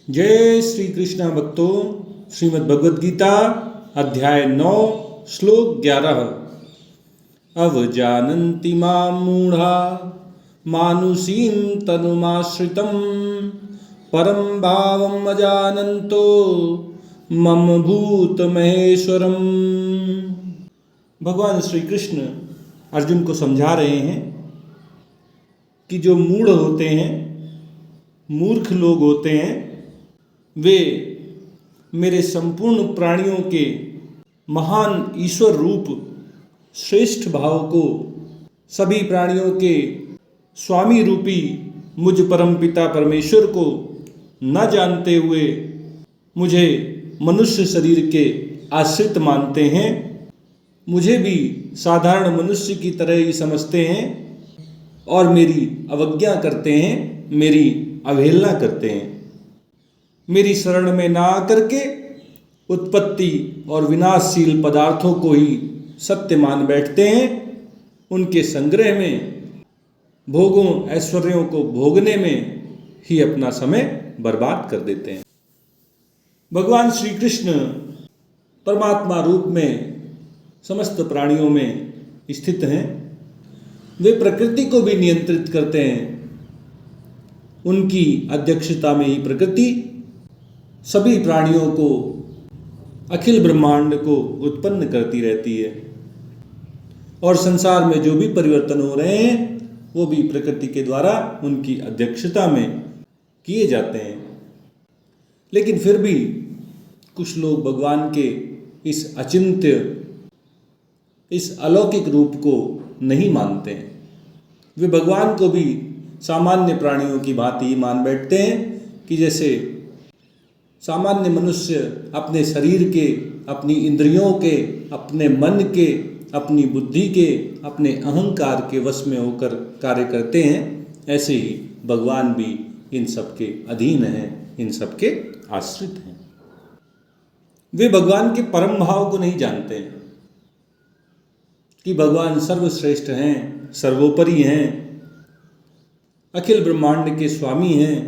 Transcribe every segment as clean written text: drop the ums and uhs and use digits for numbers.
जय श्री कृष्ण भक्तों। श्रीमद् भगवद गीता अध्याय 9 श्लोक 11। अवजानन्ति मां मूढ़ा मानुषीं तनुमाश्रितं परं भावम् अजानन्तो मम भूत महेश्वरम। भगवान श्री कृष्ण अर्जुन को समझा रहे हैं कि जो मूढ़ होते हैं, मूर्ख लोग होते हैं, वे मेरे संपूर्ण प्राणियों के महान ईश्वर रूप श्रेष्ठ भाव को, सभी प्राणियों के स्वामी रूपी मुझ परमपिता परमेश्वर को न जानते हुए मुझे मनुष्य शरीर के आश्रित मानते हैं, मुझे भी साधारण मनुष्य की तरह ही समझते हैं और मेरी अवज्ञा करते हैं, मेरी अवहेलना करते हैं। मेरी शरण में ना आकर के उत्पत्ति और विनाशशील पदार्थों को ही सत्य मान बैठते हैं, उनके संग्रह में, भोगों ऐश्वर्यों को भोगने में ही अपना समय बर्बाद कर देते हैं। भगवान श्री कृष्ण परमात्मा रूप में समस्त प्राणियों में स्थित हैं। वे प्रकृति को भी नियंत्रित करते हैं। उनकी अध्यक्षता में ही प्रकृति सभी प्राणियों को, अखिल ब्रह्मांड को उत्पन्न करती रहती है और संसार में जो भी परिवर्तन हो रहे हैं वो भी प्रकृति के द्वारा उनकी अध्यक्षता में किए जाते हैं। लेकिन फिर भी कुछ लोग भगवान के इस अचिंत्य, इस अलौकिक रूप को नहीं मानते हैं। वे भगवान को भी सामान्य प्राणियों की भांति ही मान बैठते हैं कि जैसे सामान्य मनुष्य अपने शरीर के, अपनी इंद्रियों के, अपने मन के, अपनी बुद्धि के, अपने अहंकार के वश में होकर कार्य करते हैं, ऐसे ही भगवान भी इन सब के अधीन हैं, इन सब के आश्रित हैं। वे भगवान के परम भाव को नहीं जानते हैं कि भगवान सर्वश्रेष्ठ हैं, सर्वोपरि हैं, अखिल ब्रह्मांड के स्वामी हैं,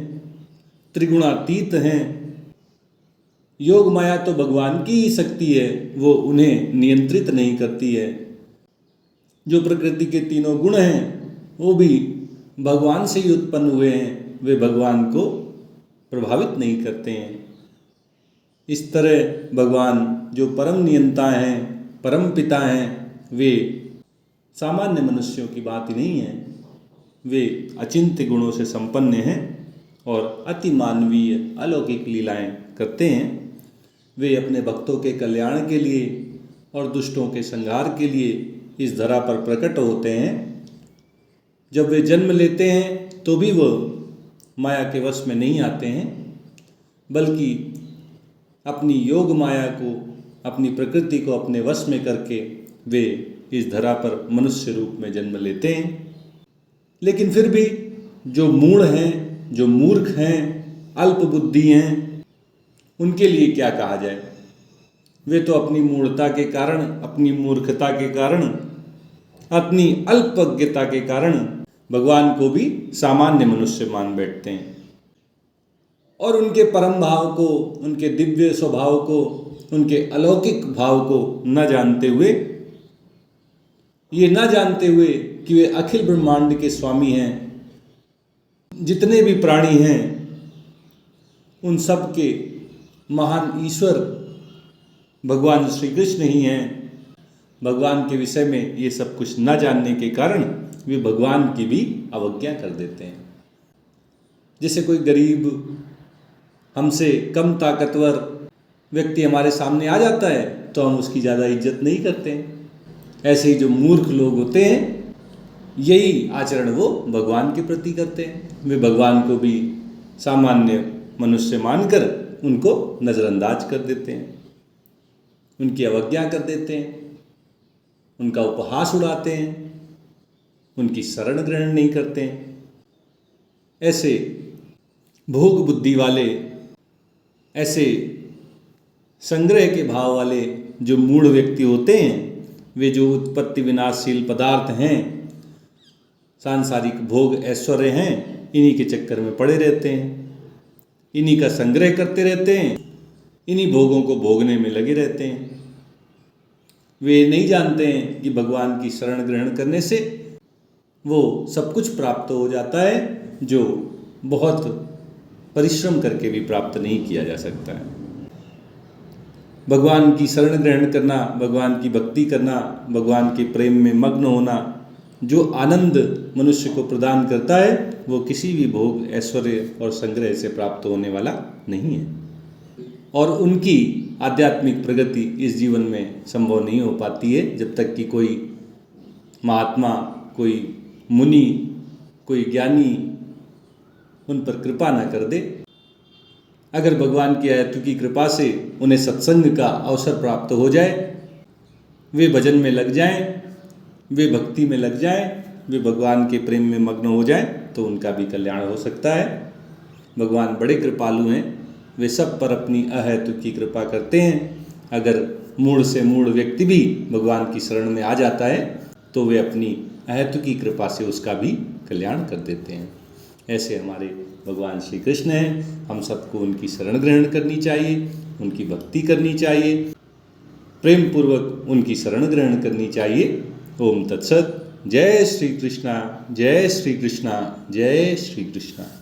त्रिगुणातीत हैं। योग माया तो भगवान की ही शक्ति है, वो उन्हें नियंत्रित नहीं करती है। जो प्रकृति के तीनों गुण हैं वो भी भगवान से ही उत्पन्न हुए हैं, वे भगवान को प्रभावित नहीं करते हैं। इस तरह भगवान जो परम नियंता हैं, परम पिता हैं, वे सामान्य मनुष्यों की बात ही नहीं है। वे अचिंत्य गुणों से संपन्न हैं और अति मानवीय अलौकिक लीलाएं करते हैं। वे अपने भक्तों के कल्याण के लिए और दुष्टों के संहार के लिए इस धरा पर प्रकट होते हैं। जब वे जन्म लेते हैं तो भी वो माया के वश में नहीं आते हैं, बल्कि अपनी योग माया को, अपनी प्रकृति को अपने वश में करके वे इस धरा पर मनुष्य रूप में जन्म लेते हैं। लेकिन फिर भी जो मूढ़ हैं, जो मूर्ख हैं, अल्प बुद्धि हैं, उनके लिए क्या कहा जाए। वे तो अपनी मूढ़ता के कारण, अपनी मूर्खता के कारण, अपनी अल्पज्ञता के कारण भगवान को भी सामान्य मनुष्य मान बैठते हैं और उनके परम भाव को, उनके दिव्य स्वभाव को, उनके अलौकिक भाव को न जानते हुए, ये न जानते हुए कि वे अखिल ब्रह्मांड के स्वामी हैं, जितने भी प्राणी हैं उन सब के महान ईश्वर भगवान श्री कृष्ण ही हैं। भगवान के विषय में ये सब कुछ न जानने के कारण वे भगवान की भी अवज्ञा कर देते हैं। जैसे कोई गरीब, हमसे कम ताकतवर व्यक्ति हमारे सामने आ जाता है तो हम उसकी ज़्यादा इज्जत नहीं करते हैं। ऐसे ही जो मूर्ख लोग होते हैं, यही आचरण वो भगवान के प्रति करते हैं। वे भगवान को भी सामान्य मनुष्य मानकर उनको नज़रअंदाज कर देते हैं, उनकी अवज्ञा कर देते हैं, उनका उपहास उड़ाते हैं, उनकी शरण ग्रहण नहीं करते हैं। ऐसे भोग बुद्धि वाले, ऐसे संग्रह के भाव वाले जो मूढ़ व्यक्ति होते हैं, वे जो उत्पत्ति विनाशशील पदार्थ हैं, सांसारिक भोग ऐश्वर्य हैं, इन्हीं के चक्कर में पड़े रहते हैं। इन्हीं का संग्रह करते रहते हैं, इन्हीं भोगों को भोगने में लगे रहते हैं। वे नहीं जानते हैं कि भगवान की शरण ग्रहण करने से वो सब कुछ प्राप्त हो जाता है जो बहुत परिश्रम करके भी प्राप्त नहीं किया जा सकता है। भगवान की शरण ग्रहण करना, भगवान की भक्ति करना, भगवान के प्रेम में मग्न होना जो आनंद मनुष्य को प्रदान करता है वो किसी भी भोग, ऐश्वर्य और संग्रह से प्राप्त होने वाला नहीं है। और उनकी आध्यात्मिक प्रगति इस जीवन में संभव नहीं हो पाती है जब तक कि कोई महात्मा, कोई मुनि, कोई ज्ञानी उन पर कृपा न कर दे। अगर भगवान की अहेतुकी कृपा से उन्हें सत्संग का अवसर प्राप्त हो जाए, वे भजन में लग जाएं, वे भक्ति में लग जाएं, वे भगवान के प्रेम में मग्न हो जाएं, तो उनका भी कल्याण हो सकता है। भगवान बड़े कृपालु हैं, वे सब पर अपनी अहेतुकी कृपा करते हैं। अगर मूढ़ से मूढ़ व्यक्ति भी भगवान की शरण में आ जाता है तो वे अपनी अहेतुकी कृपा से उसका भी कल्याण कर देते हैं। ऐसे हमारे भगवान श्री कृष्ण हैं। हम सबको उनकी शरण ग्रहण करनी चाहिए, उनकी भक्ति करनी चाहिए, प्रेम पूर्वक उनकी शरण ग्रहण करनी चाहिए। ओम तत्सत। जय श्री कृष्णा, जय श्री कृष्णा, जय श्री कृष्णा।